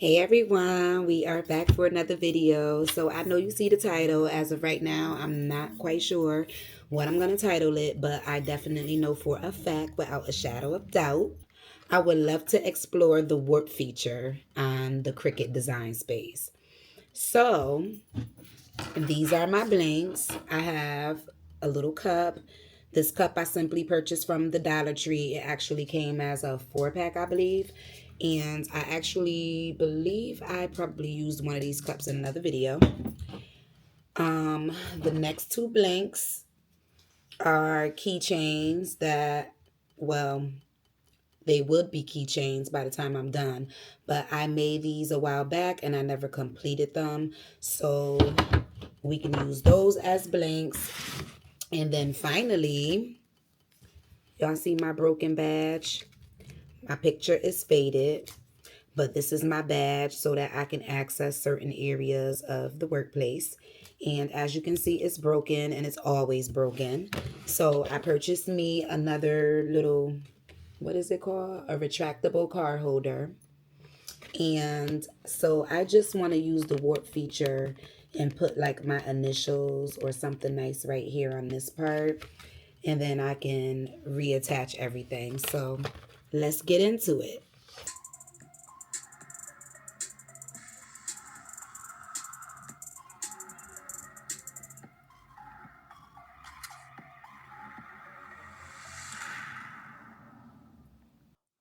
Hey everyone, we are back for another video. So I know you see the title. As of right now, I'm not quite sure what I'm going to title it, but I definitely know for a fact, without a shadow of doubt, I would love to explore the warp feature on the Cricut design space. So these are my blanks. I have a little cup. This cup I simply purchased from the Dollar Tree. It actually came as a 4-pack, I believe. And I actually believe I probably used one of these cups in another video. The next two blanks are keychains that, well, they would be keychains by the time I'm done. But I made these a while back and I never completed them. So we can use those as blanks. And then finally, y'all see my broken badge? My picture is faded, but this is my badge so that I can access certain areas of the workplace. And as you can see, it's broken and it's always broken. So I purchased me another little, what is it called? A retractable card holder. And so I just want to use the warp feature and put like my initials or something nice right here on this part. And then I can reattach everything. So let's get into it.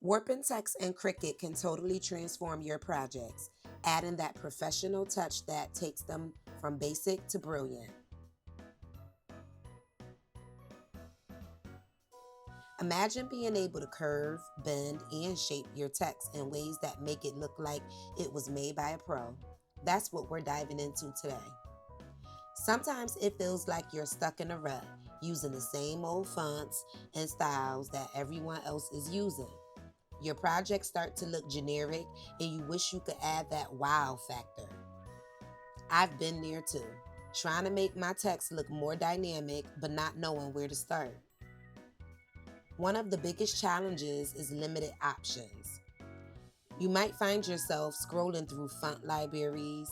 Warp and Text and Cricut can totally transform your projects, adding that professional touch that takes them from basic to brilliant. Imagine being able to curve, bend, and shape your text in ways that make it look like it was made by a pro. That's what we're diving into today. Sometimes it feels like you're stuck in a rut, using the same old fonts and styles that everyone else is using. Your projects start to look generic and you wish you could add that wow factor. I've been there too, trying to make my text look more dynamic but not knowing where to start. One of the biggest challenges is limited options. You might find yourself scrolling through font libraries,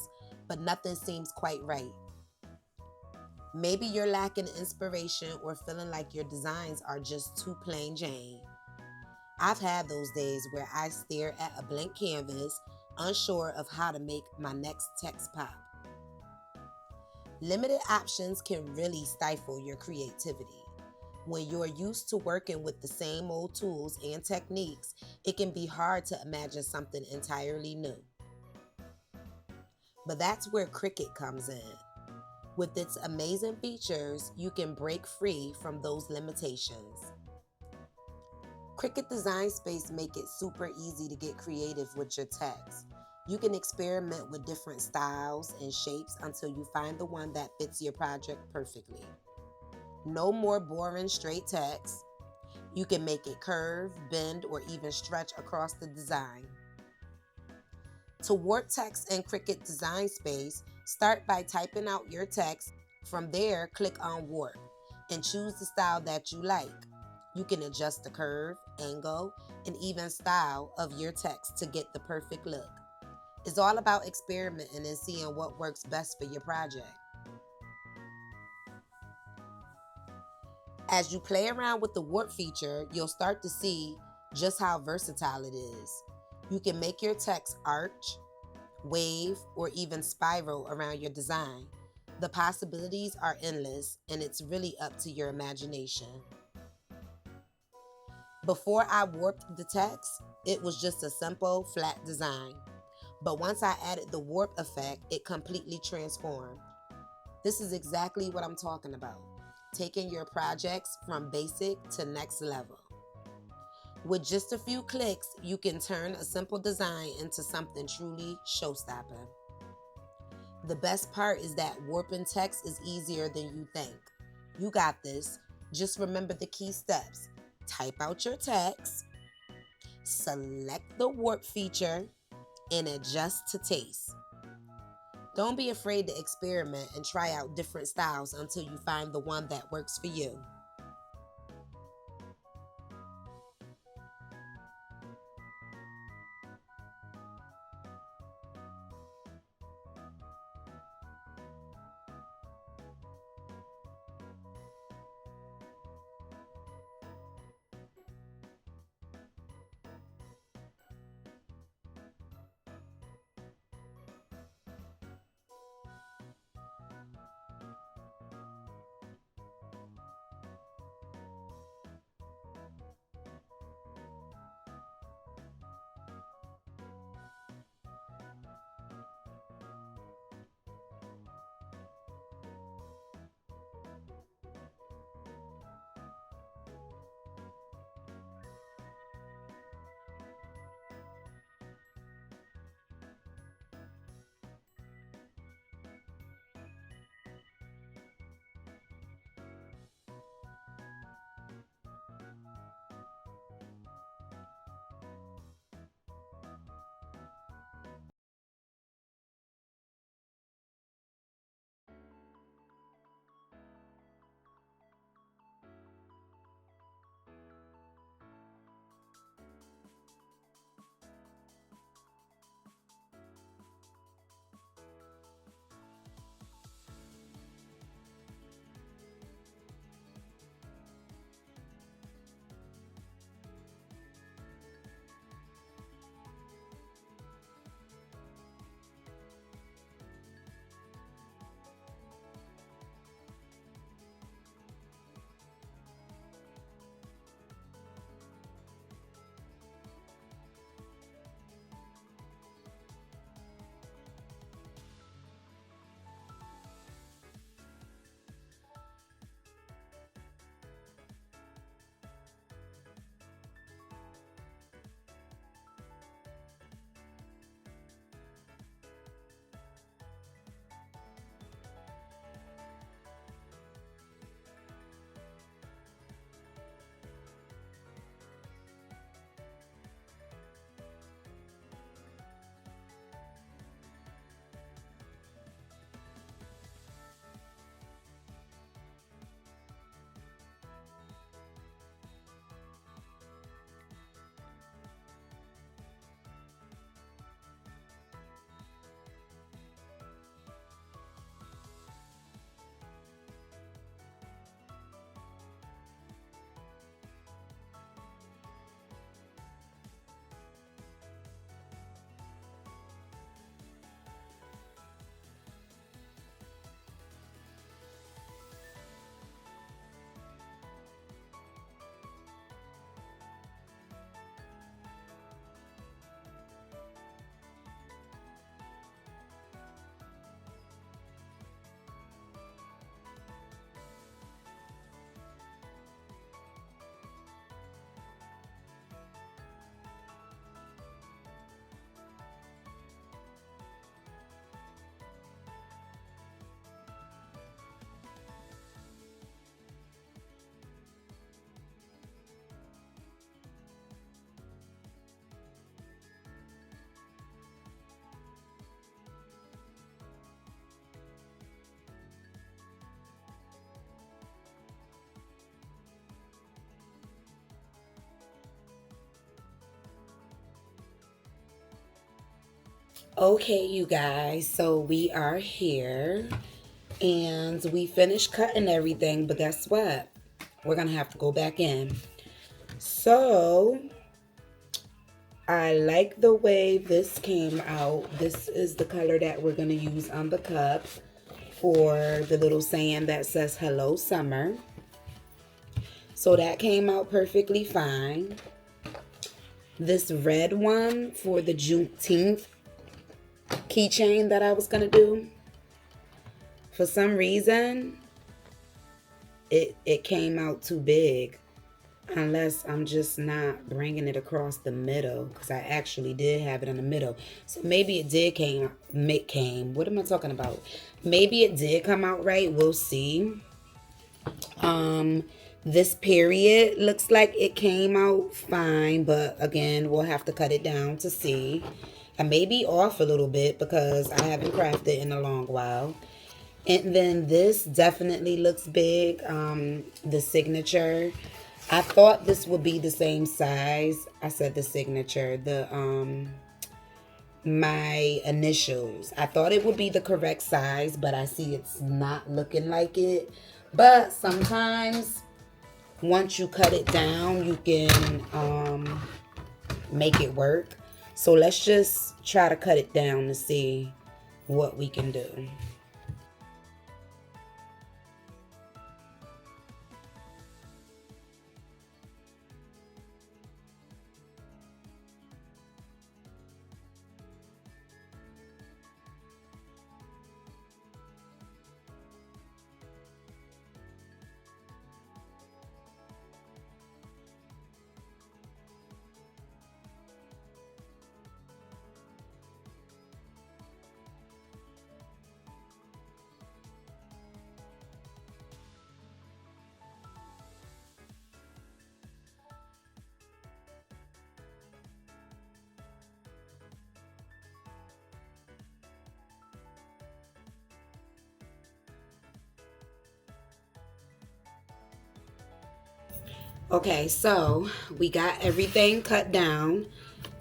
but nothing seems quite right. Maybe you're lacking inspiration or feeling like your designs are just too plain Jane. I've had those days where I stare at a blank canvas, unsure of how to make my next text pop. Limited options can really stifle your creativity. When you're used to working with the same old tools and techniques, it can be hard to imagine something entirely new. But that's where Cricut comes in. With its amazing features, you can break free from those limitations. Cricut Design Space make it super easy to get creative with your text. You can experiment with different styles and shapes until you find the one that fits your project perfectly. No more boring straight text. You can make it curve, bend, or even stretch across the design. To warp text in Cricut Design Space, start by typing out your text. From there, click on Warp and choose the style that you like. You can adjust the curve, angle, and even style of your text to get the perfect look. It's all about experimenting and seeing what works best for your project. As you play around with the warp feature, you'll start to see just how versatile it is. You can make your text arch, wave, or even spiral around your design. The possibilities are endless, and it's really up to your imagination. Before I warped the text, it was just a simple, flat design. But once I added the warp effect, it completely transformed. This is exactly what I'm talking about, taking your projects from basic to next level. With just a few clicks, you can turn a simple design into something truly show-stopping. The best part is that warping text is easier than you think. You got this. Just remember the key steps. Type out your text, select the warp feature, and adjust to taste. Don't be afraid to experiment and try out different styles until you find the one that works for you. Okay, you guys, so we are here and we finished cutting everything, but guess what? We're gonna have to go back in. So I like the way this came out. This is the color that we're gonna use on the cup for the little saying that says hello summer. So that came out perfectly fine. This red one for the Juneteenth keychain that I was gonna do, for some reason it came out too big, unless I'm just not bringing it across the middle, because I actually did have it in the middle. So maybe it did came what am I talking about? Maybe it did come out right. We'll see. This period looks like it came out fine, but again, we'll have to cut it down to see. I may be off a little bit because I haven't crafted in a long while. And then this definitely looks big. The signature, I thought this would be the same size. I said the signature, my initials. I thought it would be the correct size, but I see it's not looking like it. But sometimes once you cut it down, you can make it work. So let's just try to cut it down to see what we can do. Okay, so we got everything cut down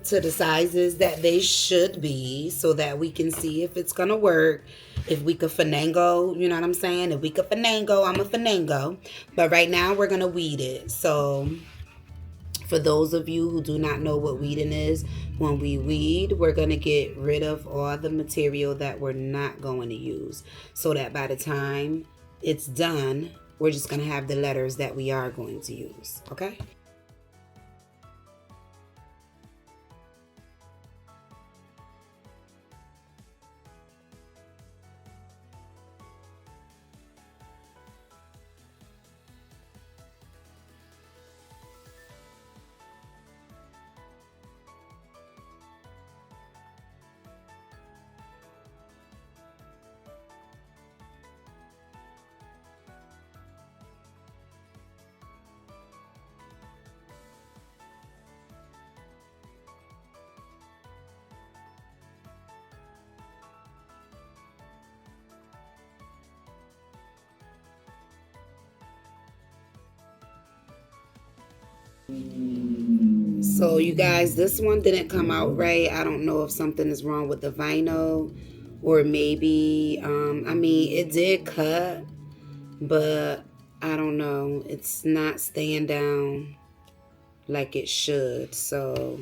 to the sizes that they should be so that we can see if it's gonna work. If we could finagle, you know what I'm saying? If we could finagle, I'm a finagle. But right now we're gonna weed it. So for those of you who do not know what weeding is, when we weed, we're gonna get rid of all the material that we're not going to use, so that by the time it's done, we're just gonna have the letters that we are going to use, okay? So you guys, this one didn't come out right. I don't know if something is wrong with the vinyl, or maybe, I mean, it did cut, but I don't know. It's not staying down like it should. So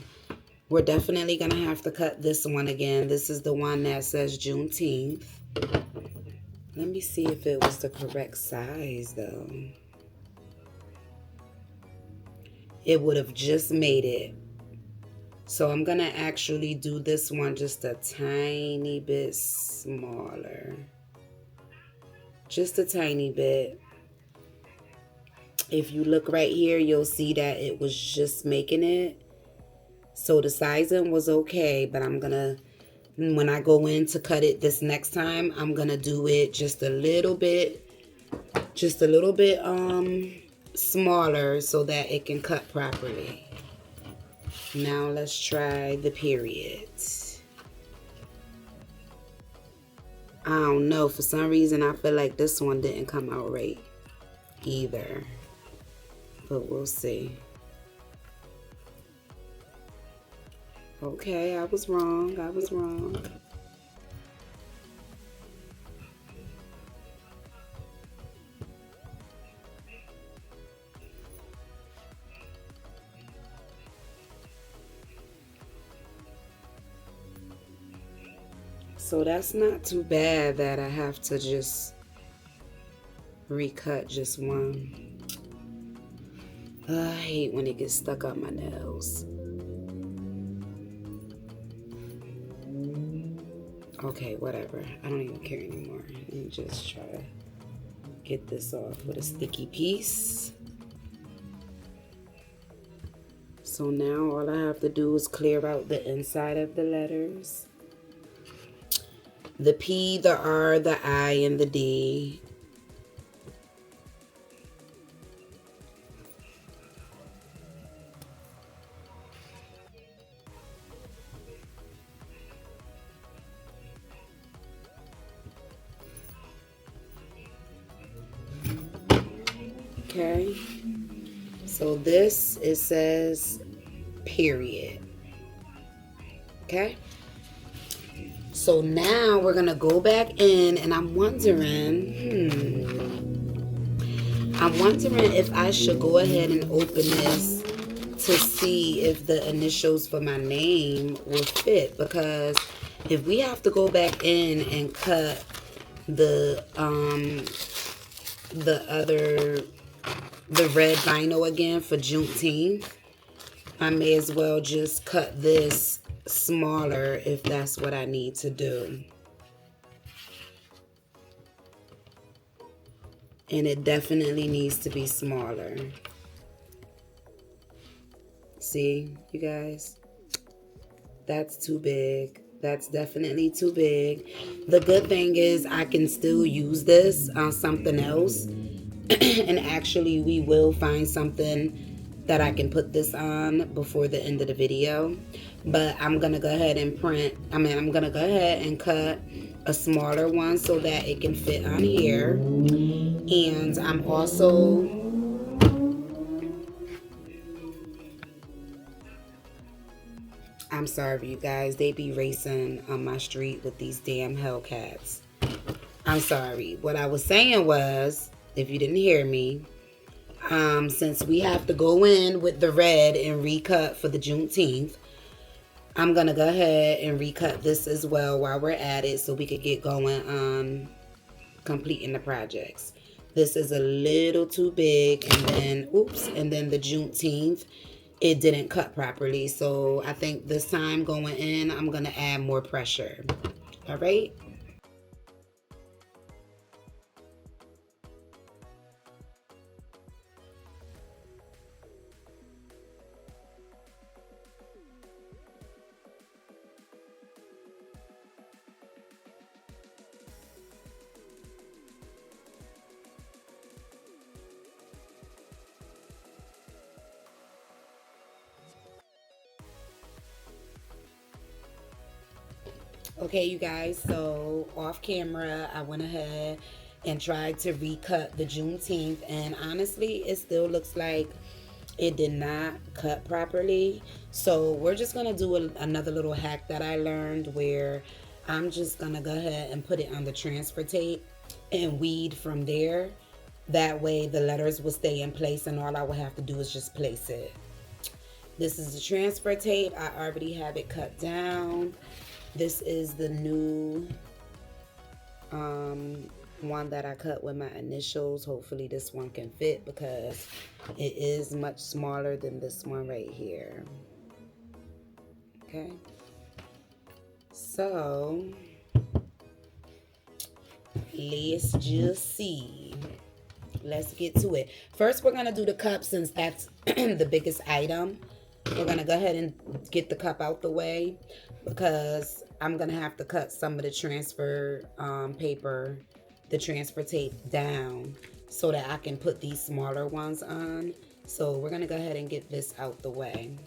we're definitely going to have to cut this one again. This is the one that says Juneteenth. Let me see if it was the correct size, though. It would have just made it. So I'm going to actually do this one just a tiny bit smaller. Just a tiny bit. If you look right here, you'll see that it was just making it. So the sizing was okay, but I'm going to, when I go in to cut it this next time, I'm going to do it just a little bit smaller so that it can cut properly. Now let's try the period. I don't know, for some reason I feel like this one didn't come out right either, but we'll see. Okay, I was wrong. So that's not too bad that I have to just recut just one. I hate when it gets stuck on my nails. Okay, whatever. I don't even care anymore. Let me just try to get this off with a sticky piece. So now all I have to do is clear out the inside of the letters. The P, the R, the I, and the D. Okay. So this, it says period. Okay. So now we're going to go back in, and I'm wondering if I should go ahead and open this to see if the initials for my name will fit, because if we have to go back in and cut the red vinyl again for Juneteenth, I may as well just cut this smaller if that's what I need to do. And it definitely needs to be smaller. See, you guys? That's too big. That's definitely too big. The good thing is I can still use this on something else. And actually we will find something that I can put this on before the end of the video. But I'm going to go ahead and I'm going to go ahead and cut a smaller one so that it can fit on here. And I'm sorry, you guys. They be racing on my street with these damn Hellcats. I'm sorry. What I was saying was, if you didn't hear me, since we have to go in with the red and recut for the Juneteenth, I'm going to go ahead and recut this as well while we're at it so we could get going on completing the projects. This is a little too big, and then the Juneteenth, it didn't cut properly. So I think this time going in, I'm going to add more pressure. All right. Okay, you guys, so off camera, I went ahead and tried to recut the Juneteenth, and honestly, it still looks like it did not cut properly. So we're just going to do another little hack that I learned, where I'm just going to go ahead and put it on the transfer tape and weed from there. That way the letters will stay in place, and all I will have to do is just place it. This is the transfer tape. I already have it cut down. This is the new one that I cut with my initials. Hopefully this one can fit because it is much smaller than this one right here. Okay. So let's just see. Let's get to it. First, we're going to do the cup since that's the biggest item. We're going to go ahead and get the cup out the way because I'm going to have to cut some of the transfer paper, the transfer tape down so that I can put these smaller ones on. So we're going to go ahead and get this out the way.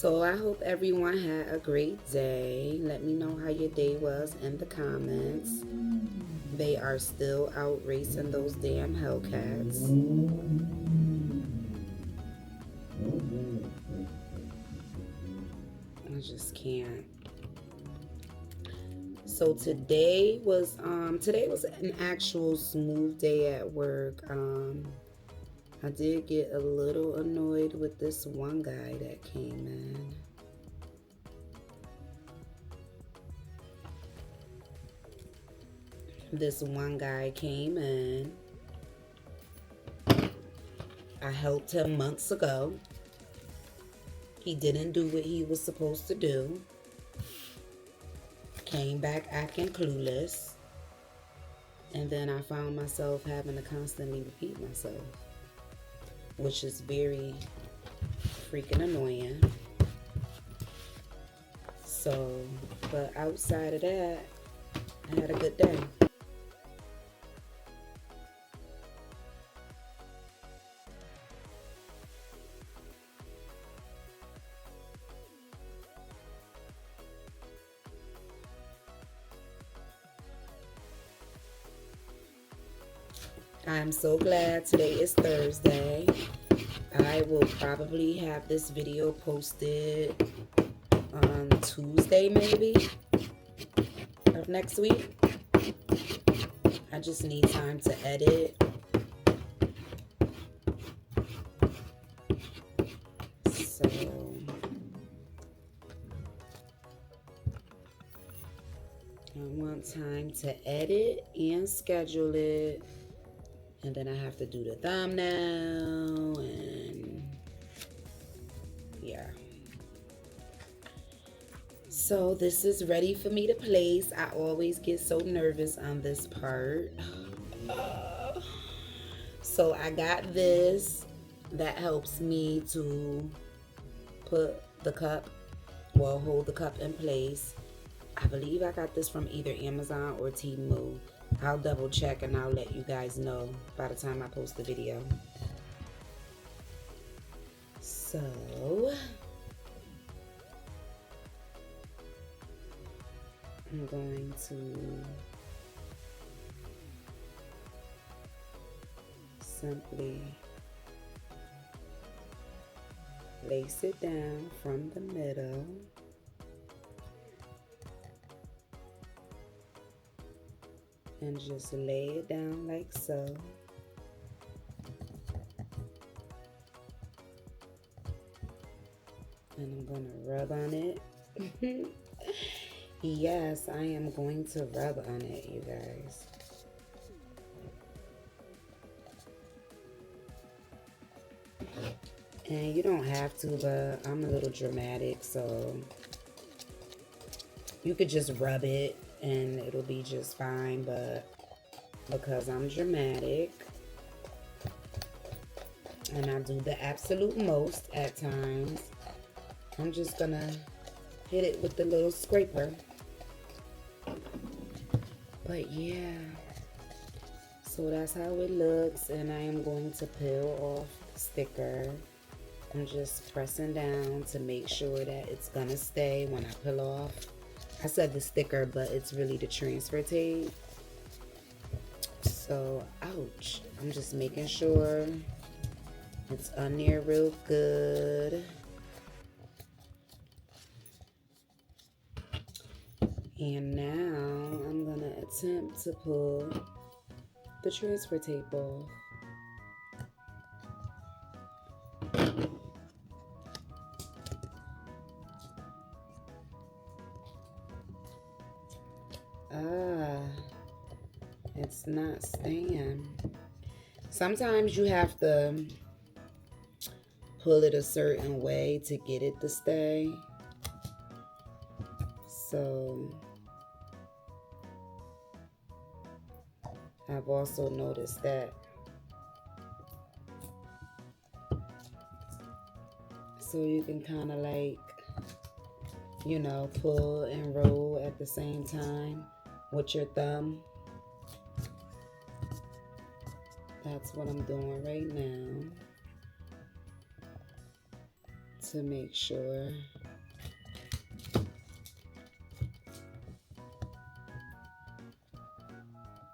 So I hope everyone had a great day. Let me know how your day was in the comments. They are still out racing those damn Hellcats. I just can't. So today was an actual smooth day at work. I did get a little annoyed with this one guy that came in. This one guy came in. I helped him months ago. He didn't do what he was supposed to do. Came back acting clueless. And then I found myself having to constantly repeat myself, which is very freaking annoying. So, but outside of that, I had a good day. I'm so glad today is Thursday. I will probably have this video posted on Tuesday maybe of next week. I just need time to edit. So I want time to edit and schedule it. And then I have to do the thumbnail and yeah. So this is ready for me to place. I always get so nervous on this part. So I got this that helps me to put the cup, well, hold the cup in place. I believe I got this from either Amazon or Temu. I'll double check and I'll let you guys know by the time I post the video. So I'm going to simply lace it down from the middle. And just lay it down like so. And I'm gonna rub on it. Yes, I am going to rub on it, you guys. And you don't have to, but I'm a little dramatic, so you could just rub it and it'll be just fine, but because I'm dramatic and I do the absolute most at times, I'm just gonna hit it with the little scraper. But yeah, so that's how it looks, and I am going to peel off the sticker. I'm just pressing down to make sure that it's gonna stay when I peel off. I said the sticker, but it's really the transfer tape. So, ouch. I'm just making sure it's on there real good. And now I'm gonna attempt to pull the transfer tape off. It's not staying. Sometimes you have to pull it a certain way to get it to stay. So I've also noticed that. So you can kind of like, you know, pull and roll at the same time with your thumb. That's what I'm doing right now to make sure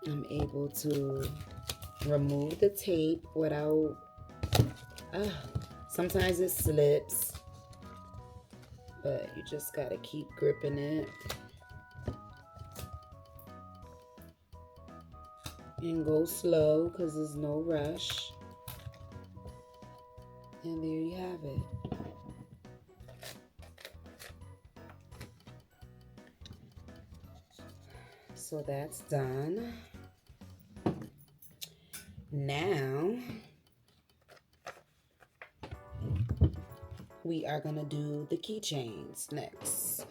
I'm able to remove the tape without, sometimes it slips, but you just gotta keep gripping it and go slow because there's no rush. And there you have it. So that's done. Now we are gonna do the keychains next.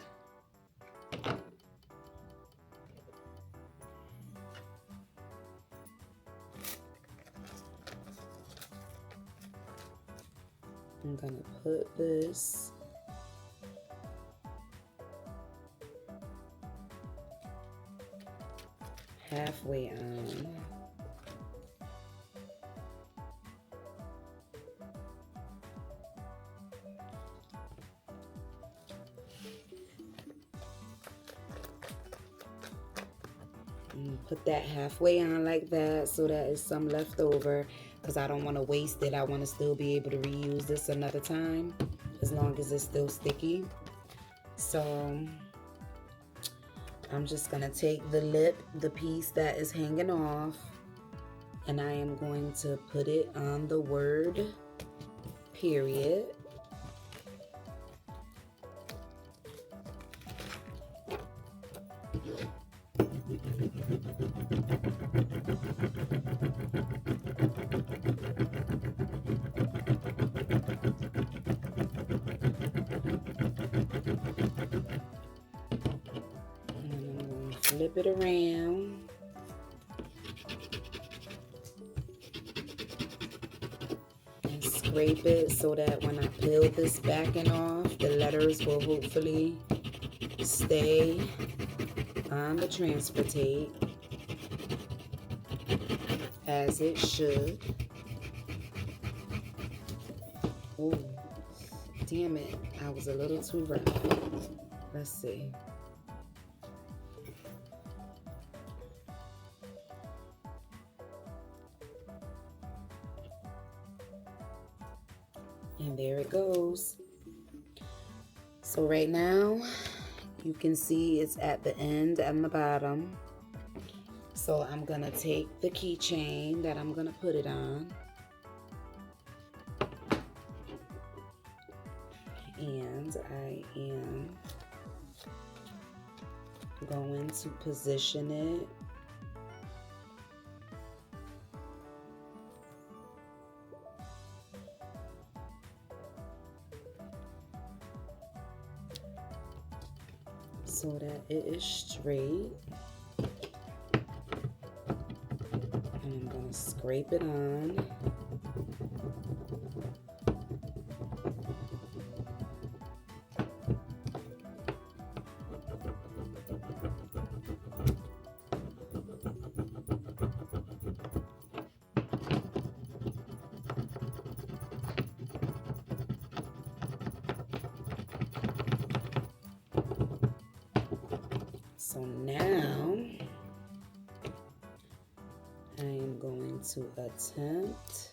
I'm gonna put this halfway on. Put that halfway on like that so that is some left over, because I don't want to waste it. I want to still be able to reuse this another time as long as it's still sticky. So I'm just gonna take the lip, the piece that is hanging off, and I am going to put it on the word period. Flip it around. And scrape it so that when I peel this backing off, the letters will hopefully stay on the transfer tape as it should. Oh, damn it. I was a little too rough. Let's see. And there it goes. So right now, you can see it's at the end and the bottom. So I'm gonna take the keychain that I'm gonna put it on. And I am going to position it so that it is straight. And I'm going to scrape it on. So now I am going to attempt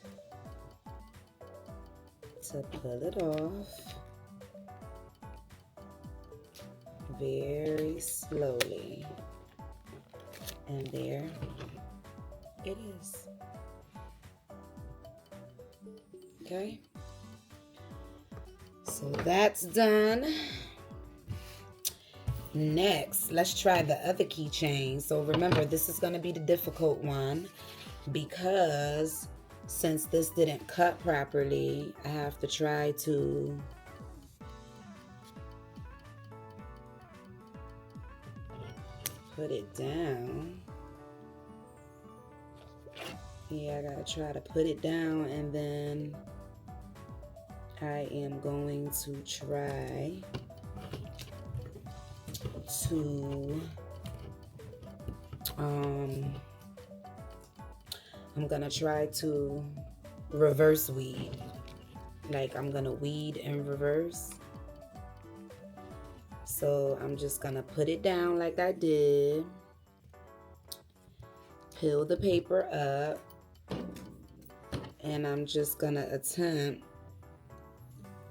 to pull it off very slowly. And there it is. Okay. So that's done. Next, let's try the other keychain. So remember, this is going to be the difficult one because since this didn't cut properly, I have to try to put it down. Yeah, I gotta try to put it down, and then I am going to try to I'm gonna try to reverse weed. Like I'm gonna weed in reverse. So I'm just gonna put it down like I did. peel the paper up, and I'm just gonna attempt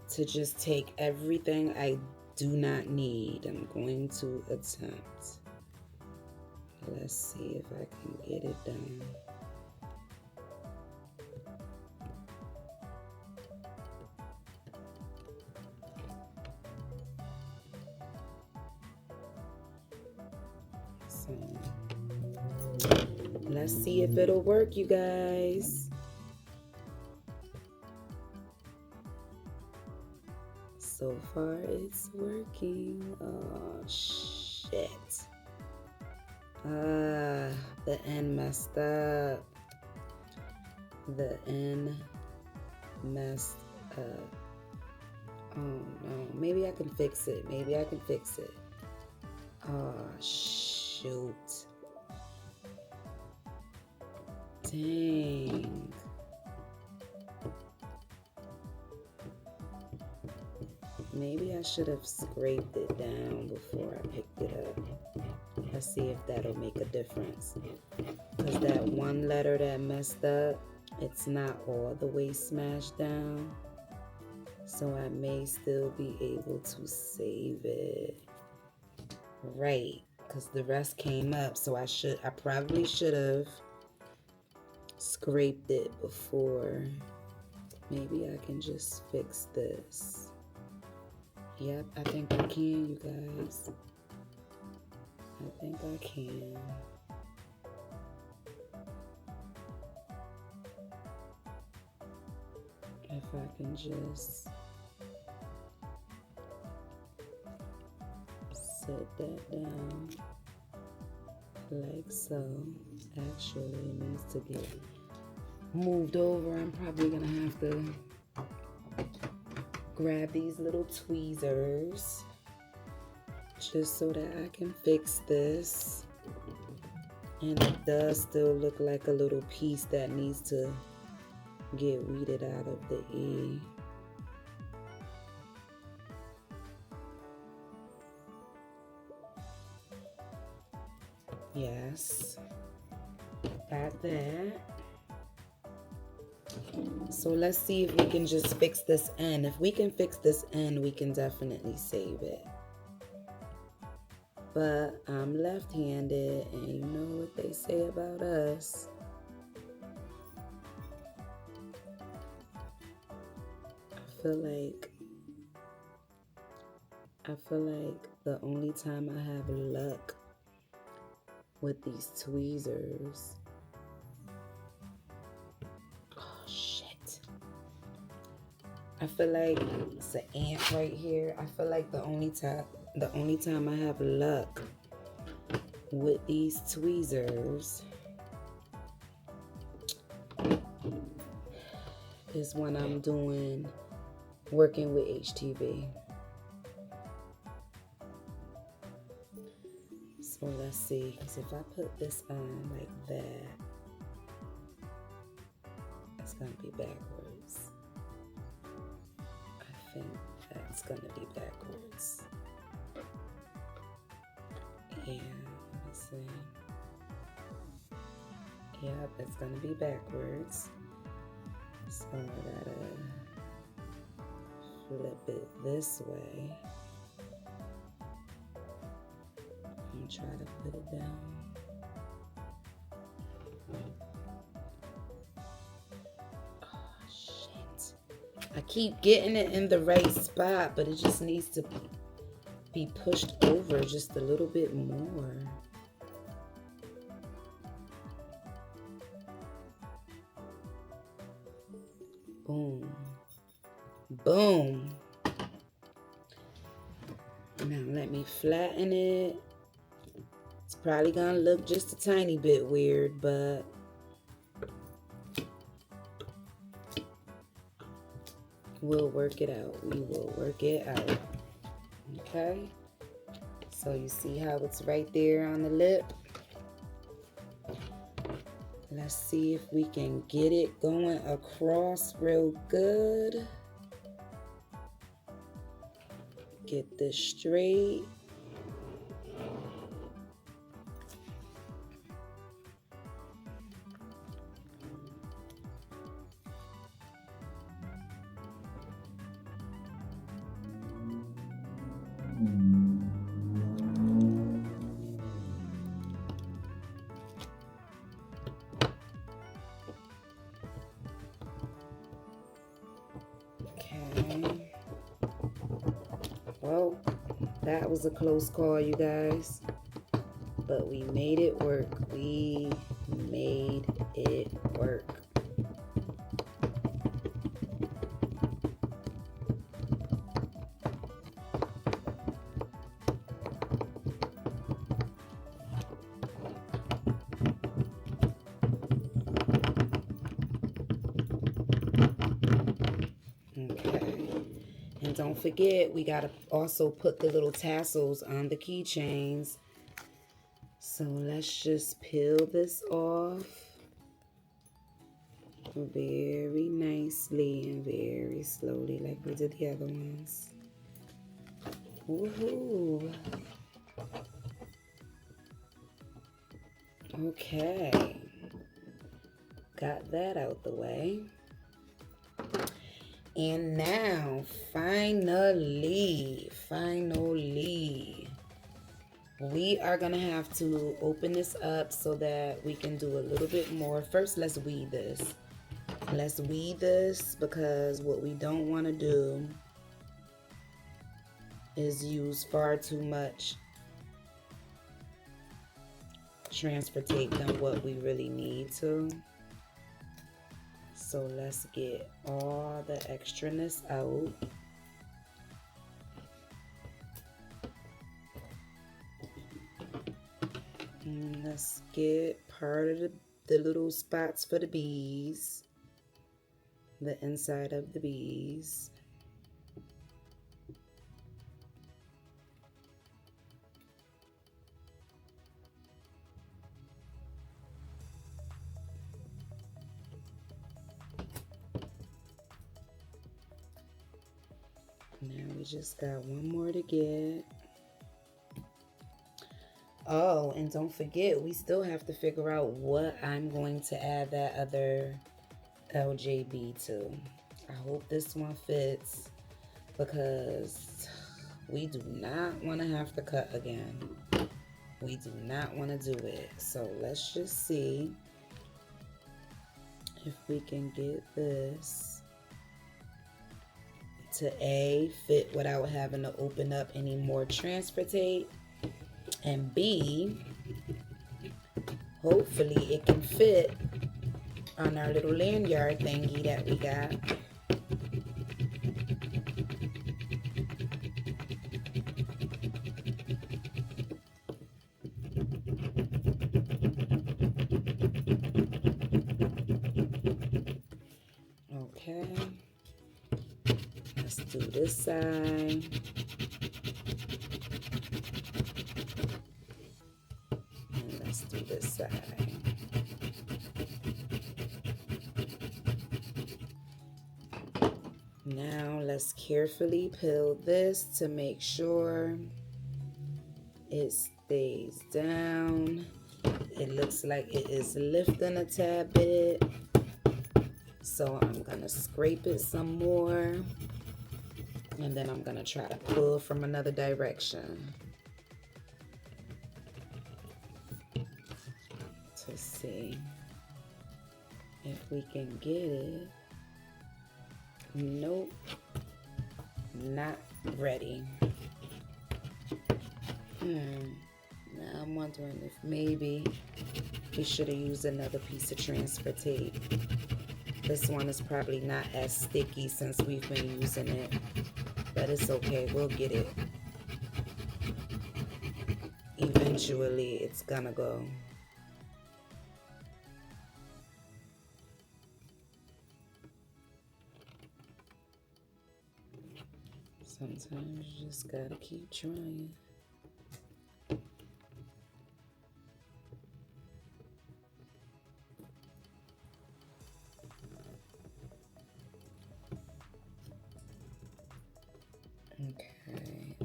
to just take everything I do not need. I'm going to attempt. Let's see if I can get it done. So, let's see if it'll work, you guys. So far, it's working. Oh, shit. The end messed up. The end messed up. Oh, no. Maybe I can fix it. Maybe I can fix it. Oh, shoot. Dang. Maybe I should have scraped it down before I picked it up. Let's see if that'll make a difference. Because that one letter that messed up, it's not all the way smashed down. So I may still be able to save it. Right. Because the rest came up. So I probably should have scraped it before. Maybe I can just fix this. Yep, I think I can, you guys. I think I can. If I can just set that down like so. Actually, it needs to get moved over. I'm probably gonna have to grab these little tweezers just so that I can fix this. And it does still look like a little piece that needs to get weeded out of the E. Yes, got that. So let's see if we can just fix this end. If we can fix this end, we can definitely save it. But I'm left-handed, and you know what they say about us. I feel like the only time I have luck with these tweezers. Oh shit. I feel like it's an ant right here. I feel like the only time I have luck with these tweezers is when I'm working with HTV. So let's see, because if I put this on like that, it's gonna be backwards. I think that's gonna be backwards. Yeah, let me see. Yep, it's gonna be backwards. So I gotta flip it this way and try to put it down. Oh shit. I keep getting it in the right spot, but it just needs to be pushed over just a little bit more. Boom. Boom. Now let me flatten it. It's probably gonna look just a tiny bit weird, but we'll work it out. We will work it out. Okay? So you see how it's right there on the lip? Let's see if we can get it going across real good. Get this straight. That was a close call, you guys. But we made it work. We made it work. Okay. And don't forget, we got to also put the little tassels on the keychains. So let's just peel this off very nicely and very slowly like we did the other ones. Woohoo! Okay. Got that out the way. And now, finally, we are gonna have to open this up so that we can do a little bit more. First, let's weed this. Let's weed this because what we don't want to do is use far too much transfer tape than what we really need to. So let's get all the extraness out. And let's get part of the little spots for the bees, the inside of the bees. Now we just got one more to get. Oh, and don't forget, we still have to figure out what I'm going to add that other LJB to. I hope this one fits because we do not want to have to cut again. We do not want to do it. So let's just see if we can get this to A, fit without having to open up any more transfer tape, and B, hopefully it can fit on our little lanyard thingy that we got. Okay, let's do this side. And let's do this side. Now let's carefully peel this to make sure it stays down. It looks like it is lifting a tad bit. So I'm gonna scrape it some more. And then I'm gonna try to pull from another direction to see if we can get it. Nope, not ready. Now I'm wondering if maybe we should have used another piece of transfer tape. This one is probably not as sticky since we've been using it, but it's okay, we'll get it. Eventually it's gonna go. Sometimes you just gotta keep trying. Okay,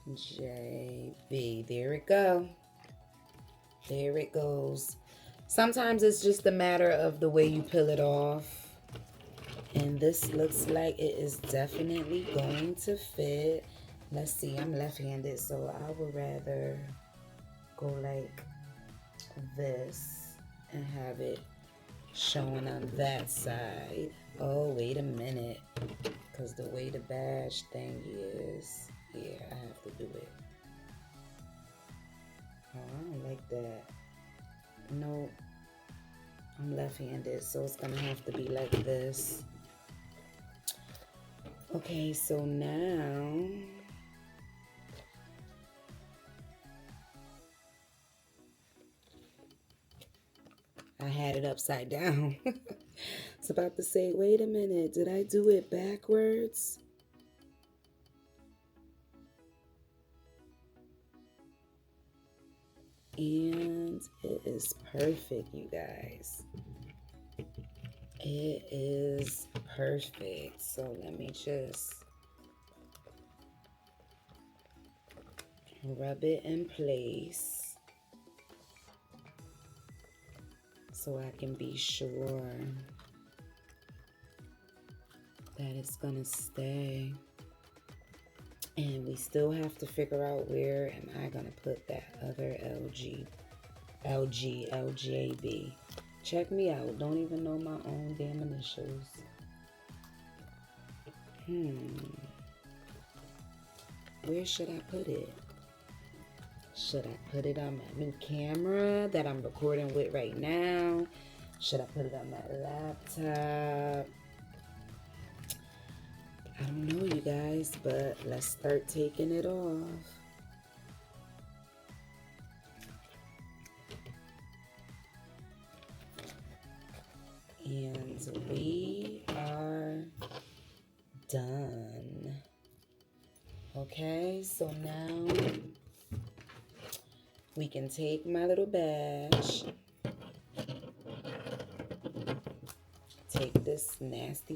LJB. There it go. There it goes. Sometimes it's just a matter of the way you peel it off. And this looks like it is definitely going to fit. Let's see, I'm left-handed, so I would rather go like this and have it showing on that side. Oh, wait a minute. Because the way the badge thing is, like that. No, I'm left-handed, so it's gonna have to be like this. Okay, so now I had it upside down. It's about to say, wait a minute, did I do it backwards? And it is perfect, you guys. It is perfect. So let me just rub it in place so I can be sure that it's gonna stay. And we still have to figure out where am I gonna put that other LJB. Check me out. Don't even know my own damn initials. Where should I put it? Should I put it on my new camera that I'm recording with right now? Should I put it on my laptop? I don't know, you guys, but let's start taking it off. And we are done. Okay, so now we can take my little badge, take this nasty,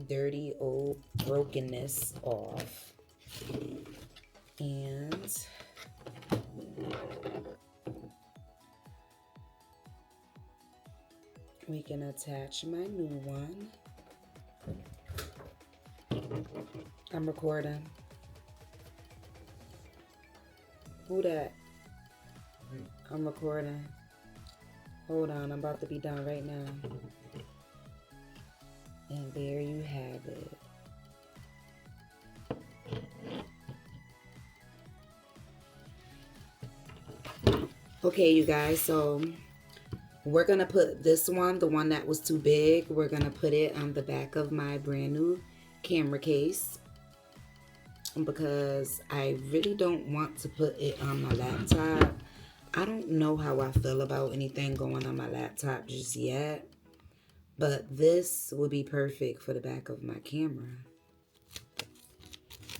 dirty, old brokenness off, and we can attach my new one. I'm recording. Who that? I'm recording. Hold on, I'm about to be done right now. And there you have it. Okay, you guys, so we're going to put this one, the one that was too big, we're going to put it on the back of my brand new camera case because I really don't want to put it on my laptop. I don't know how I feel about anything going on my laptop just yet, but this will be perfect for the back of my camera.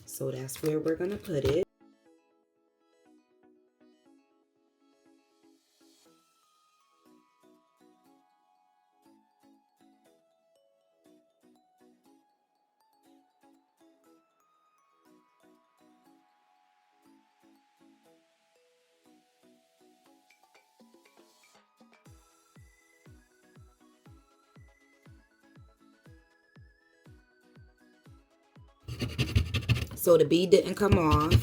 So that's where we're going to put it. So the bead didn't come off.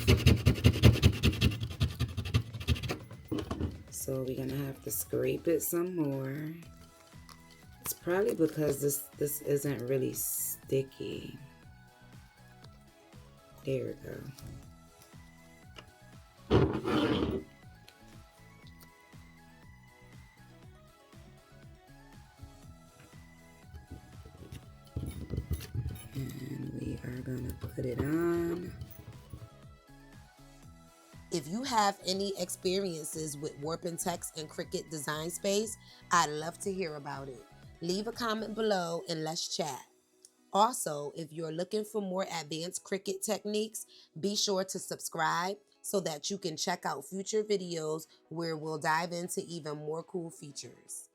So we're gonna have to scrape it some more. It's probably because this isn't really sticky. There we go. And we are gonna put it on. If you have any experiences with Warp and Text and Cricut Design Space, I'd love to hear about it. Leave a comment below and let's chat. Also, if you're looking for more advanced Cricut techniques, be sure to subscribe so that you can check out future videos where we'll dive into even more cool features.